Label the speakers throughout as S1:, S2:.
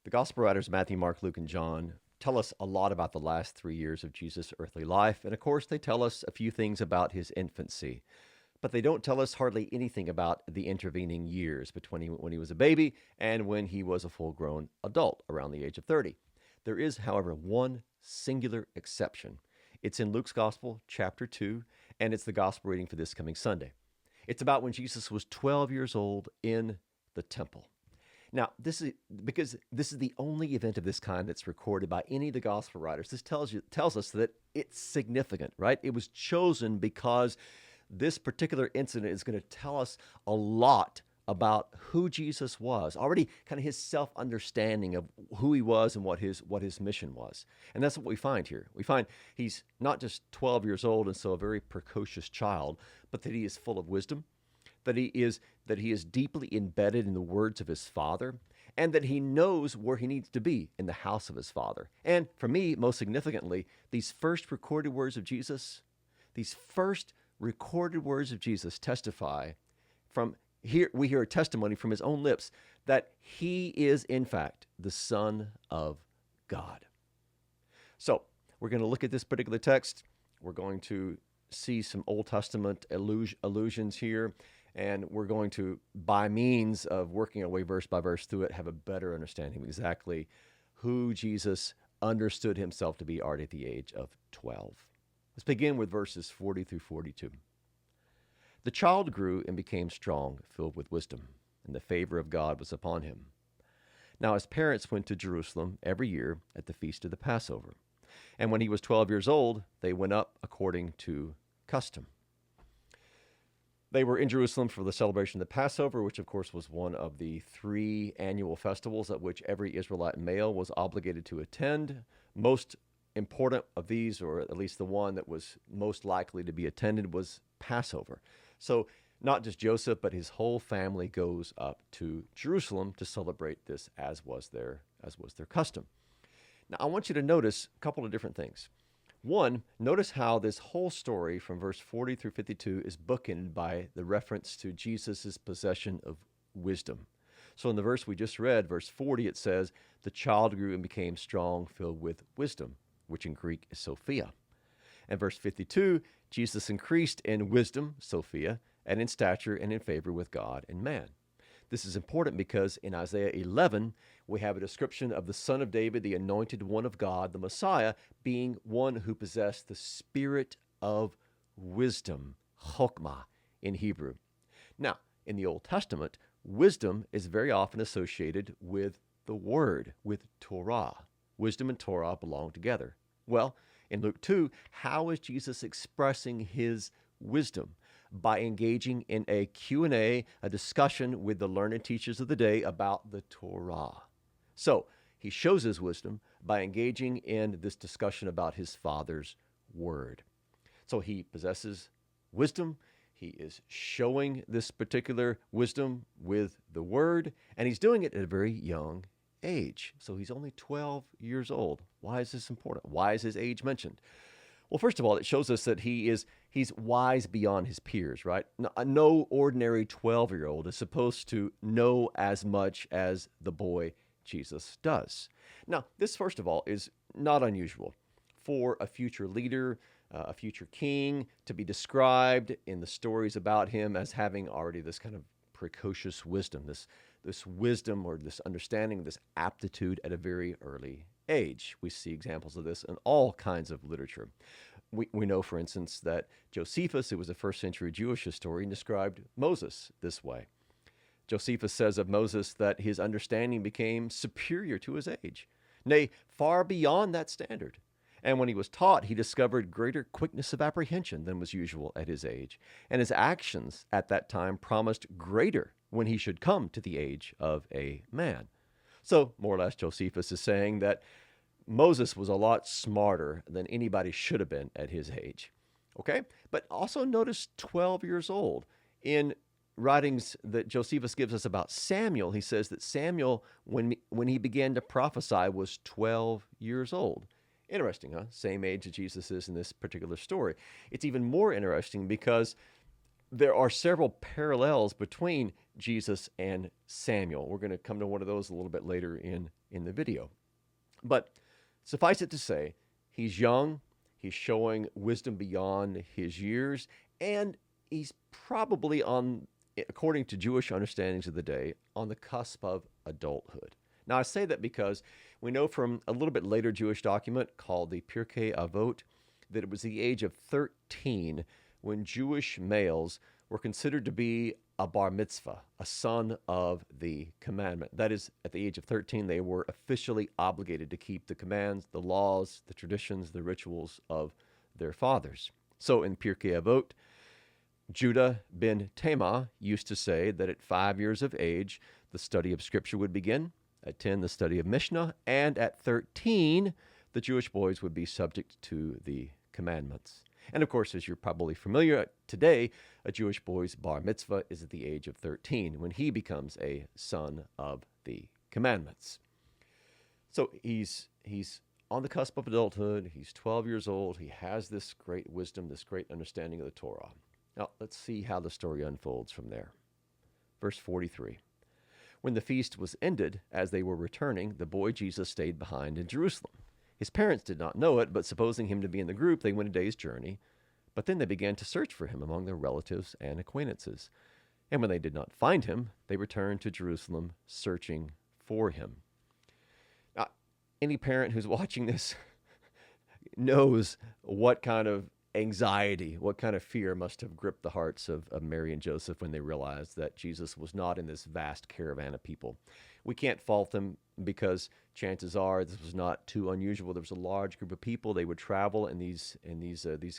S1: The gospel writers Matthew, Mark, Luke, and John tell us a lot about the last 3 years of Jesus' earthly life. And of course, they tell us a few things about his infancy. But they don't tell us hardly anything about the intervening years between when he was a baby and when he was a full grown adult around the age of 30. There is, however, one singular exception. It's in Luke's Gospel, chapter 2, and it's the gospel reading for this coming Sunday. It's about when Jesus was 12 years old in the temple. Now, this is because this is the only event of this kind that's recorded by any of the gospel writers. This tells us that it's significant, right? It was chosen because this particular incident is going to tell us a lot about who Jesus was, already kind of his self-understanding of who he was and what his mission was. And that's what we find here. We find he's not just 12 years old and so a very precocious child, but that he is full of wisdom, that he is deeply embedded in the words of his father, and that he knows where he needs to be in the house of his father. And for me, most significantly, these first recorded words of Jesus testify from here. We hear a testimony from his own lips that he is, in fact, the Son of God. So we're going to look at this particular text. We're going to see some Old Testament allusions here, and we're going to, by means of working our way verse by verse through it, have a better understanding of exactly who Jesus understood himself to be already at the age of 12. Let's begin with verses 40 through 42. The child grew and became strong, filled with wisdom, and the favor of God was upon him. Now his parents went to Jerusalem every year at the feast of the Passover. And when he was 12 years old, they went up according to custom. They were in Jerusalem for the celebration of the Passover, which of course was one of the 3 annual festivals at which every Israelite male was obligated to attend. Most important of these, or at least the one that was most likely to be attended, was Passover. So not just Joseph, but his whole family goes up to Jerusalem to celebrate this as was their custom. Now, I want you to notice a couple of different things. One, notice how this whole story from verse 40 through 52 is bookended by the reference to Jesus' possession of wisdom. So in the verse we just read, verse 40, it says, the child grew and became strong, filled with wisdom, which in Greek is Sophia. And verse 52, Jesus increased in wisdom, Sophia, and in stature and in favor with God and man. This is important because in Isaiah 11, we have a description of the Son of David, the anointed one of God, the Messiah, being one who possessed the spirit of wisdom, chokmah in Hebrew. Now, in the Old Testament, wisdom is very often associated with the Word, with Torah. Wisdom and Torah belong together. Well, in Luke 2, how is Jesus expressing his wisdom? By engaging in a Q&A, a discussion with the learned teachers of the day about the Torah. So he shows his wisdom by engaging in this discussion about his Father's word. So he possesses wisdom. He is showing this particular wisdom with the word, and he's doing it at a very young age. So he's only 12 years old. Why is this important? Why is his age mentioned? Well, first of all, it shows us that he's wise beyond his peers, right? No ordinary 12-year-old is supposed to know as much as the boy Jesus does. Now, this, first of all, is not unusual for a future leader, a future king, to be described in the stories about him as having already this kind of precocious wisdom, this wisdom or this understanding, this aptitude at a very early age. We see examples of this in all kinds of literature. We know, for instance, that Josephus, who was a first century Jewish historian, described Moses this way. Josephus says of Moses that his understanding became superior to his age, nay, far beyond that standard. And when he was taught, he discovered greater quickness of apprehension than was usual at his age. And his actions at that time promised greater when he should come to the age of a man. So, more or less, Josephus is saying that Moses was a lot smarter than anybody should have been at his age. Okay? But also notice 12 years old. In writings that Josephus gives us about Samuel, he says that Samuel, when he began to prophesy, was 12 years old. Interesting, huh? Same age that Jesus is in this particular story. It's even more interesting because there are several parallels between Jesus and Samuel. We're going to come to one of those a little bit later in in the video. But suffice it to say, he's young, he's showing wisdom beyond his years, and he's probably on, according to Jewish understandings of the day, on the cusp of adulthood. Now, I say that because we know from a little bit later Jewish document called the Pirkei Avot that it was the age of 13 when Jewish males were considered to be a bar mitzvah, a son of the commandment. That is, at the age of 13, they were officially obligated to keep the commands, the laws, the traditions, the rituals of their fathers. So in Pirkei Avot, Judah ben Tamah used to say that at 5 years of age, the study of Scripture would begin, at 10, the study of Mishnah, and at 13, the Jewish boys would be subject to the commandments. And of course, as you're probably familiar today, a Jewish boy's bar mitzvah is at the age of 13 when he becomes a son of the commandments. So he's on the cusp of adulthood. He's 12 years old. He has this great wisdom, this great understanding of the Torah. Now, let's see how the story unfolds from there. Verse 43. When the feast was ended, as they were returning, the boy Jesus stayed behind in Jerusalem. His parents did not know it, but supposing him to be in the group, they went a day's journey. But then they began to search for him among their relatives and acquaintances. And when they did not find him, they returned to Jerusalem searching for him. Now, any parent who's watching this knows what kind of anxiety, what kind of fear must have gripped the hearts of Mary and Joseph when they realized that Jesus was not in this vast caravan of people. We can't fault them because chances are this was not too unusual. There was a large group of people. They would travel in these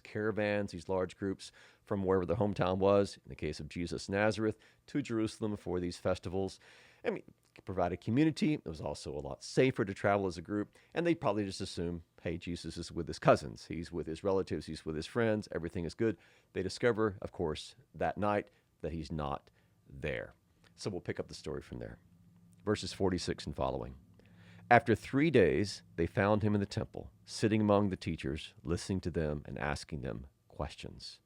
S1: caravans, these large groups from wherever their hometown was, in the case of Jesus Nazareth, to Jerusalem for these festivals. I mean, it provided community. It was also a lot safer to travel as a group, and they'd probably just assume, hey, Jesus is with his cousins. He's with his relatives. He's with his friends. Everything is good. They discover, of course, that night that he's not there. So we'll pick up the story from there. Verses 46 and following. After 3 days, they found him in the temple, sitting among the teachers, listening to them and asking them questions.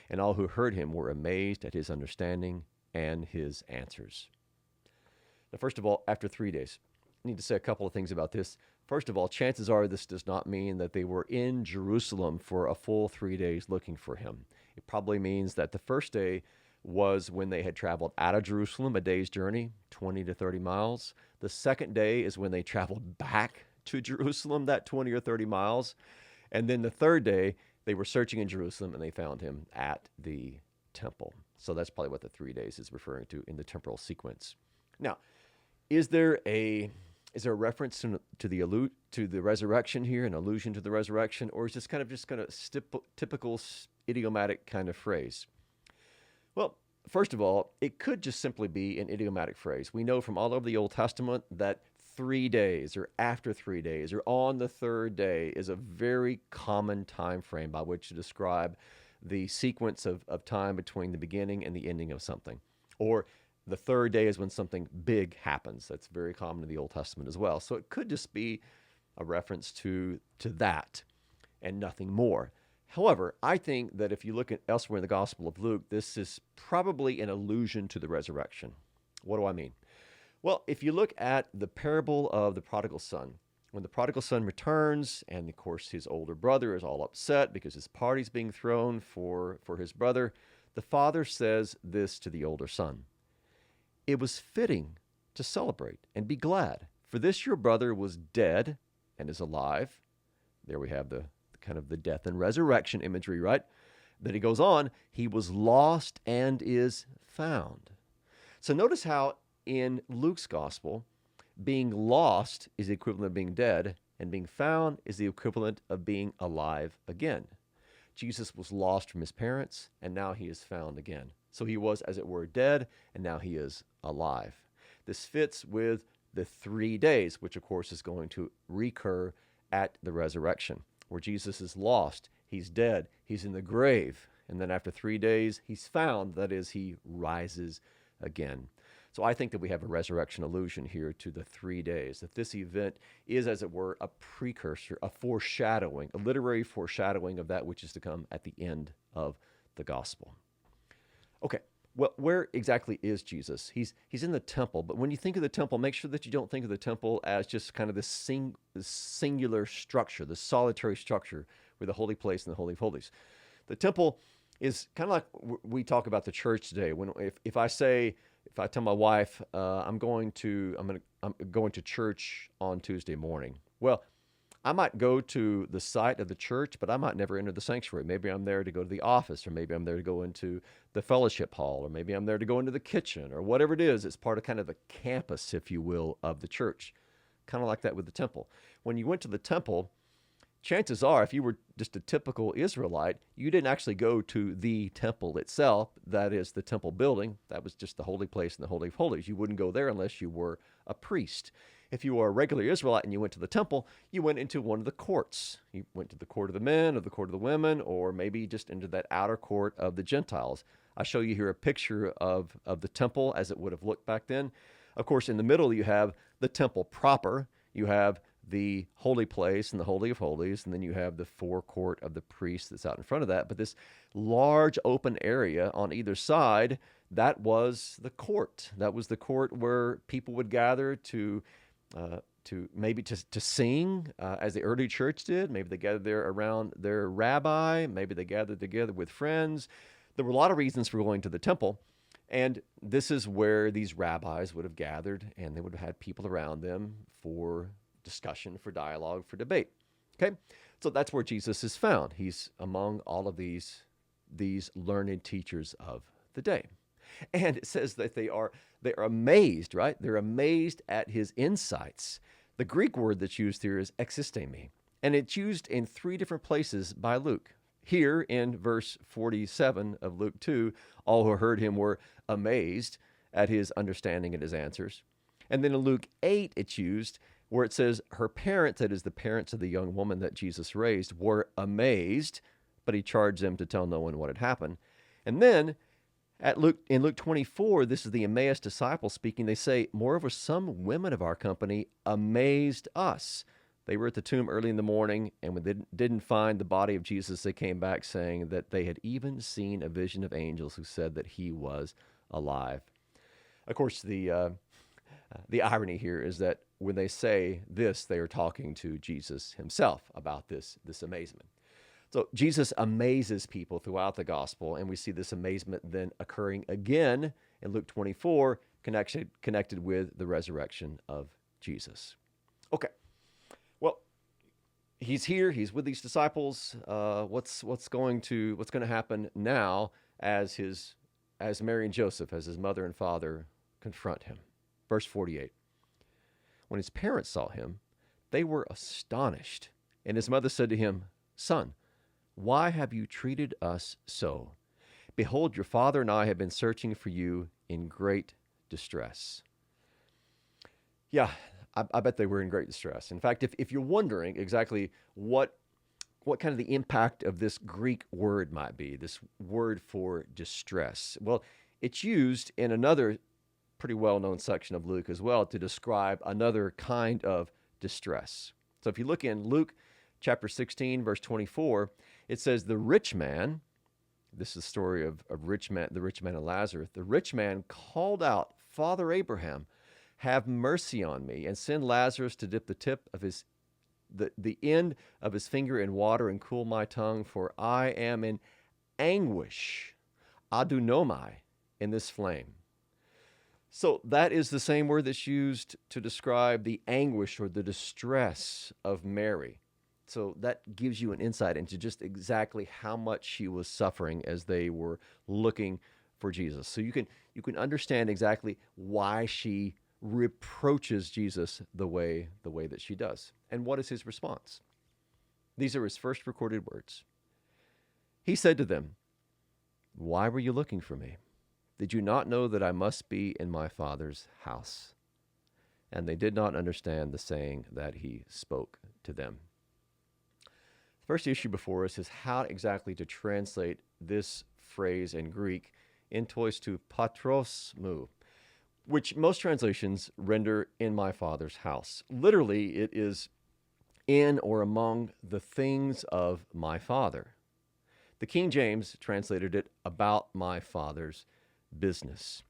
S1: And all who heard him were amazed at his understanding and his answers. Now, first of all, after 3 days, I need to say a couple of things about this. First of all, chances are this does not mean that they were in Jerusalem for a full 3 days looking for him. It probably means that the first day was when they had traveled out of Jerusalem, a day's journey, 20 to 30 miles. The second day is when they traveled back to Jerusalem, that 20 or 30 miles. And then the third day, they were searching in Jerusalem and they found him at the temple. So that's probably what the 3 days is referring to in the temporal sequence. Now, is there a reference to the resurrection here, an allusion to the resurrection, or is this kind of typical idiomatic kind of phrase? Well, first of all, it could just simply be an idiomatic phrase. We know from all over the Old Testament that 3 days or after 3 days or on the third day is a very common time frame by which to describe the sequence of time between the beginning and the ending of something. Or the third day is when something big happens. That's very common in the Old Testament as well. So it could just be a reference to that and nothing more. However, I think that if you look at elsewhere in the Gospel of Luke, this is probably an allusion to the resurrection. What do I mean? Well, if you look at the parable of the prodigal son, when the prodigal son returns, and of course his older brother is all upset because his party's being thrown for his brother, the father says this to the older son. It was fitting to celebrate and be glad, for this your brother was dead and is alive. There we have the kind of the death and resurrection imagery, right? Then he goes on, he was lost and is found. So notice how in Luke's gospel, being lost is the equivalent of being dead, and being found is the equivalent of being alive again. Jesus was lost from his parents, and now he is found again. So he was, as it were, dead, and now he is alive. This fits with the 3 days, which of course is going to recur at the resurrection, where Jesus is lost, he's dead, he's in the grave, and then after 3 days, he's found, that is, he rises again. So I think that we have a resurrection allusion here to the 3 days, that this event is, as it were, a precursor, a foreshadowing, a literary foreshadowing of that which is to come at the end of the gospel. Okay, Well, where exactly is Jesus? He's in the temple, but when you think of the temple, make sure that you don't think of the temple as just kind of this singular structure, this solitary structure with the holy place and the holy of holies. The temple is kind of like we talk about the church today. When if I tell my wife I'm going to church on Tuesday morning. Well, I might go to the site of the church, but I might never enter the sanctuary. Maybe I'm there to go to the office, or maybe I'm there to go into the fellowship hall, or maybe I'm there to go into the kitchen, or whatever it is. It's part of kind of the campus, if you will, of the church. Kind of like that with the temple. When you went to the temple, chances are, if you were just a typical Israelite, you didn't actually go to the temple itself. That is the temple building. That was just the holy place and the Holy of Holies. You wouldn't go there unless you were a priest. If you were a regular Israelite and you went to the temple, you went into one of the courts. You went to the court of the men or the court of the women, or maybe just into that outer court of the Gentiles. I show you here a picture of the temple as it would have looked back then. Of course, in the middle, you have the temple proper. You have the holy place and the Holy of Holies, and then you have the forecourt of the priests that's out in front of that. But this large open area on either side, that was the court. That was the court where people would gather to maybe to sing, as the early church did. Maybe they gathered there around their rabbi. Maybe they gathered together with friends. There were a lot of reasons for going to the temple. And this is where these rabbis would have gathered, and they would have had people around them for discussion, for dialogue, for debate. Okay? So that's where Jesus is found. He's among all of these learned teachers of the day. And it says that they're amazed, right? They're amazed at his insights. The Greek word that's used here is existemi, and it's used in 3 different places by Luke. Here in verse 47 of Luke 2, all who heard him were amazed at his understanding and his answers. And then in Luke 8, it's used where it says her parents, that is the parents of the young woman that Jesus raised, were amazed, but he charged them to tell no one what had happened. And then in Luke 24, this is the Emmaus disciples speaking. They say, moreover, some women of our company amazed us. They were at the tomb early in the morning, and when they didn't find the body of Jesus, they came back saying that they had even seen a vision of angels who said that he was alive. Of course, the irony here is that when they say this, they are talking to Jesus himself about this amazement. So Jesus amazes people throughout the gospel, and we see this amazement then occurring again in Luke 24, connected with the resurrection of Jesus. Okay, well, he's here. He's with these disciples. What's going to happen now as Mary and Joseph, as his mother and father, confront him? Verse 48. When his parents saw him, they were astonished, and his mother said to him, "Son, why have you treated us so? Behold, your father and I have been searching for you in great distress." Yeah, I bet they were in great distress. In fact, if you're wondering exactly what kind of the impact of this Greek word might be, this word for distress, well, it's used in another pretty well-known section of Luke as well to describe another kind of distress. So if you look in Luke chapter 16, verse 24, it says, the rich man, this is the story of the rich man and Lazarus, the rich man called out, "Father Abraham, have mercy on me, and send Lazarus to dip the tip of the end of his finger in water and cool my tongue, for I am in anguish, adunomai, in this flame." So that is the same word that's used to describe the anguish or the distress of Mary. So that gives you an insight into just exactly how much she was suffering as they were looking for Jesus. So you can understand exactly why she reproaches Jesus the way that she does. And what is his response? These are his first recorded words. He said to them, "Why were you looking for me? Did you not know that I must be in my Father's house?" And they did not understand the saying that he spoke to them. The first issue before us is how exactly to translate this phrase in Greek, entois to patros mu, which most translations render "in my Father's house." Literally, it is in or among the things of my Father. The King James translated it "about my Father's business.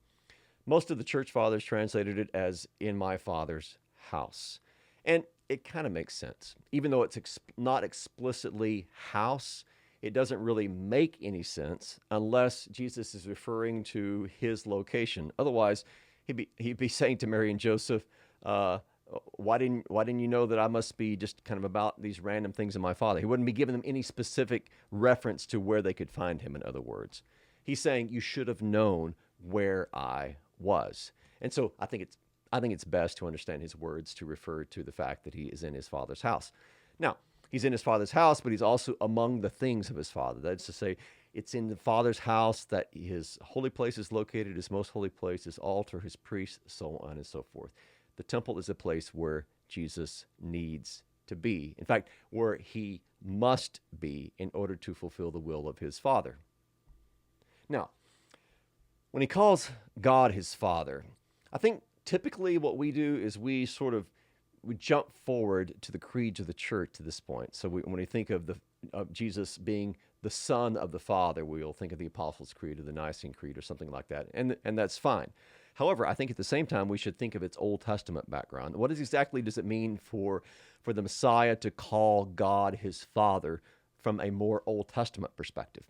S1: Most of the church fathers translated it as in my Father's house. And it kind of makes sense. Even though it's not explicitly house, it doesn't really make any sense unless Jesus is referring to his location. Otherwise, he'd be saying to Mary and Joseph, why didn't you know that I must be just kind of about these random things in my Father? He wouldn't be giving them any specific reference to where they could find him, in other words. He's saying you should have known where I was. And so I think it's best to understand his words to refer to the fact that he is in his Father's house. Now, he's in his Father's house, but he's also among the things of his Father. That's to say, it's in the Father's house that his holy place is located, his most holy place, his altar, his priests, so on and so forth. The temple is a place where Jesus needs to be. In fact, where he must be in order to fulfill the will of his Father. Now, when he calls God his Father, I think typically what we do is we jump forward to the creeds of the church to this point. So when we think of Jesus being the Son of the Father, we'll think of the Apostles' Creed or the Nicene Creed or something like that, and that's fine. However, I think at the same time we should think of its Old Testament background. What exactly does it mean for the Messiah to call God his Father from a more Old Testament perspective?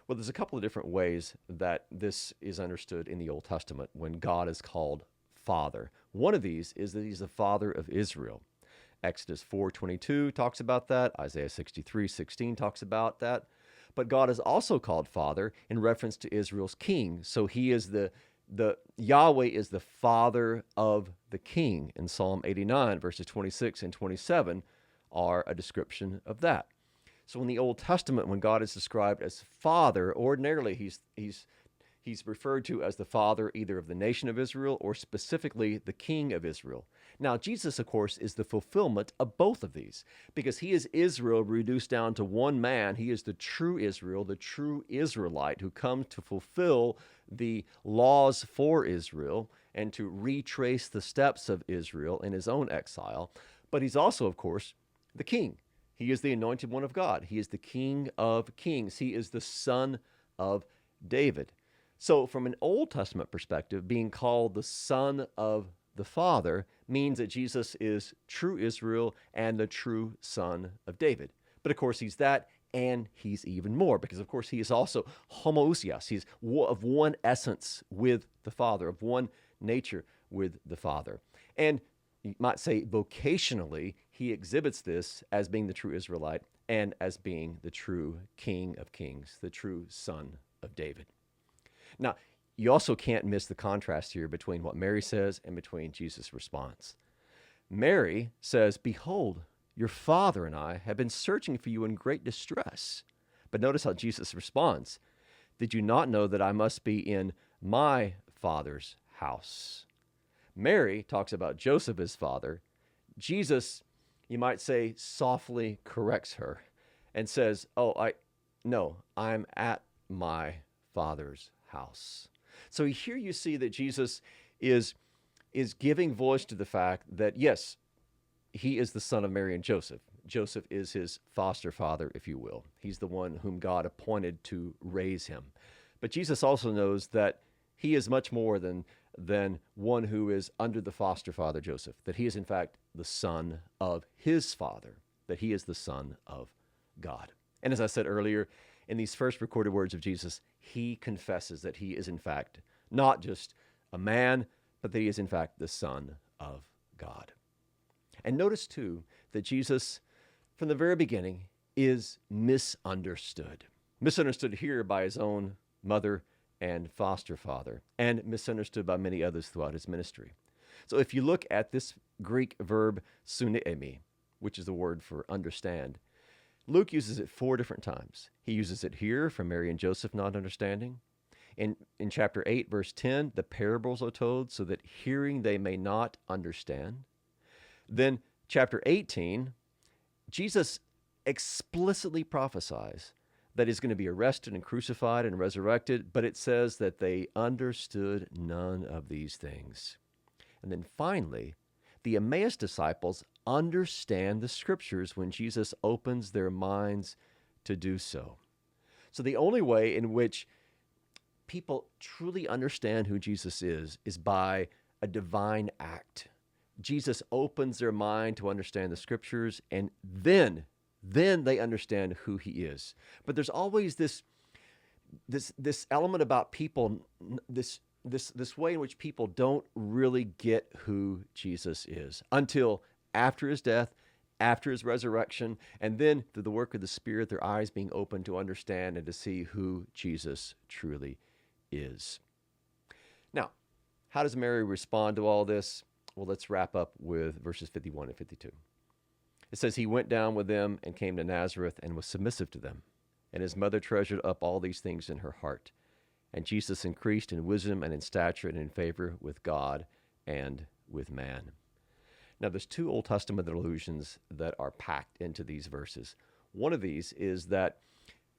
S1: Well, there's a couple of different ways that this is understood in the Old Testament when God is called Father. One of these is that he's the Father of Israel. Exodus 4:22 talks about that. Isaiah 63:16 talks about that. But God is also called Father in reference to Israel's king. So he is the Yahweh is the Father of the king. In Psalm 89, verses 26 and 27 are a description of that. So in the Old Testament, when God is described as Father, ordinarily he's referred to as the Father either of the nation of Israel or specifically the King of Israel. Now, Jesus, of course, is the fulfillment of both of these because he is Israel reduced down to one man. He is the true Israel, the true Israelite who comes to fulfill the laws for Israel and to retrace the steps of Israel in his own exile. But he's also, of course, the King. He is the anointed one of God. He is the King of kings. He is the Son of David. So from an Old Testament perspective, being called the Son of the Father means that Jesus is true Israel and the true Son of David. But of course, he's that, and he's even more, because of course he is also homoousios. He's of one essence with the Father, of one nature with the Father. And you might say vocationally, he exhibits this as being the true Israelite and as being the true King of kings, the true Son of David. Now, you also can't miss the contrast here between what Mary says and between Jesus' response. Mary says, "Behold, your father and I have been searching for you in great distress." But notice how Jesus responds. "Did you not know that I must be in my Father's house?" Mary talks about Joseph as father. Jesus, you might say, softly corrects her and says, I'm at my Father's house. So here you see that Jesus is giving voice to the fact that, yes, he is the son of Mary and Joseph. Joseph is his foster father, if you will. He's the one whom God appointed to raise him. But Jesus also knows that he is much more than one who is under the foster father Joseph, that he is in fact the son of his father, that he is the Son of God. And as I said earlier, in these first recorded words of Jesus, he confesses that he is in fact not just a man, but that he is in fact the Son of God. And notice too that Jesus, from the very beginning, is misunderstood. Misunderstood here by his own mother and foster father, and misunderstood by many others throughout his ministry. So if you look at this Greek verb suneemi, which is the word for understand, Luke uses it 4 different times. He uses it here for Mary and Joseph not understanding. In chapter 8, verse 10, the parables are told so that hearing they may not understand. Then chapter 18, Jesus explicitly prophesies that he's going to be arrested and crucified and resurrected, but it says that they understood none of these things. And then finally, the Emmaus disciples understand the scriptures when Jesus opens their minds to do so. So the only way in which people truly understand who Jesus is by a divine act. Jesus opens their mind to understand the scriptures, and then they understand who he is. But there's always this element about people, this way in which people don't really get who Jesus is until after his death, after his resurrection, and then through the work of the Spirit, their eyes being open to understand and to see who Jesus truly is. Now, how does Mary respond to all this? Well, let's wrap up with verses 51 and 52. It says, he went down with them and came to Nazareth and was submissive to them. And his mother treasured up all these things in her heart. And Jesus increased in wisdom and in stature and in favor with God and with man. Now, there's two Old Testament allusions that are packed into these verses. One of these is that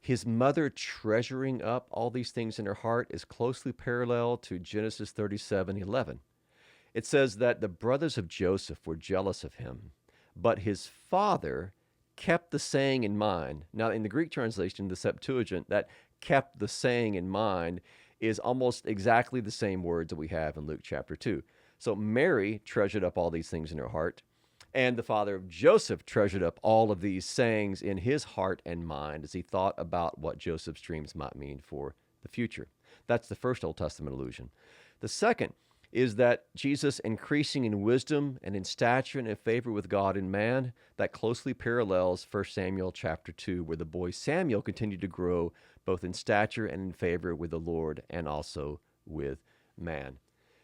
S1: his mother treasuring up all these things in her heart is closely parallel to Genesis 37:11. It says that the brothers of Joseph were jealous of him, but his father kept the saying in mind. Now, in the Greek translation, the Septuagint, that kept the saying in mind is almost exactly the same words that we have in Luke chapter 2. So Mary treasured up all these things in her heart, and the father of Joseph treasured up all of these sayings in his heart and mind as he thought about what Joseph's dreams might mean for the future. That's the first Old Testament allusion. The second is that Jesus increasing in wisdom and in stature and in favor with God and man, that closely parallels 1 Samuel chapter 2, where the boy Samuel continued to grow both in stature and in favor with the Lord and also with man.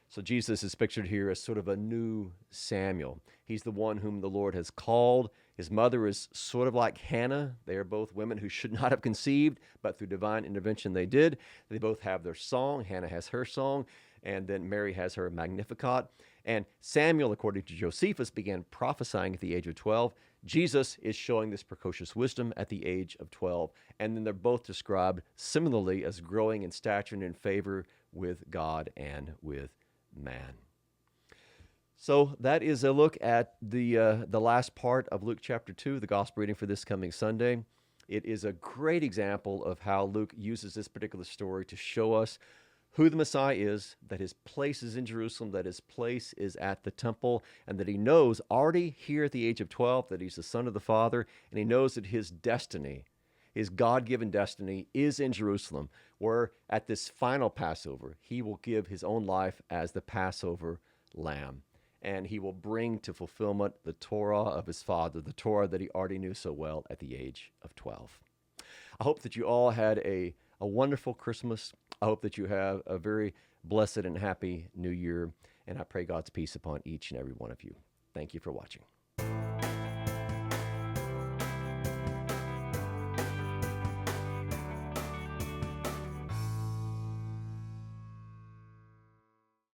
S1: So Jesus is pictured here as sort of a new Samuel. He's the one whom the Lord has called. His mother is sort of like Hannah. They are both women who should not have conceived, but through divine intervention they did. They both have their song. Hannah has her song, and then Mary has her Magnificat. And Samuel, according to Josephus, began prophesying at the age of 12. Jesus is showing this precocious wisdom at the age of 12. And then they're both described similarly as growing in stature and in favor with God and with man. So that is a look at the last part of Luke chapter 2, the gospel reading for this coming Sunday. It is a great example of how Luke uses this particular story to show us who the Messiah is, that his place is in Jerusalem, that his place is at the temple, and that he knows already here at the age of 12 that he's the Son of the Father, and he knows that his destiny, his God-given destiny, is in Jerusalem, where at this final Passover, he will give his own life as the Passover lamb, and he will bring to fulfillment the Torah of his father, the Torah that he already knew so well at the age of 12. I hope that you all had a wonderful Christmas. I hope that you have a very blessed and happy New Year, and I pray God's peace upon each and every one of you. Thank you for watching.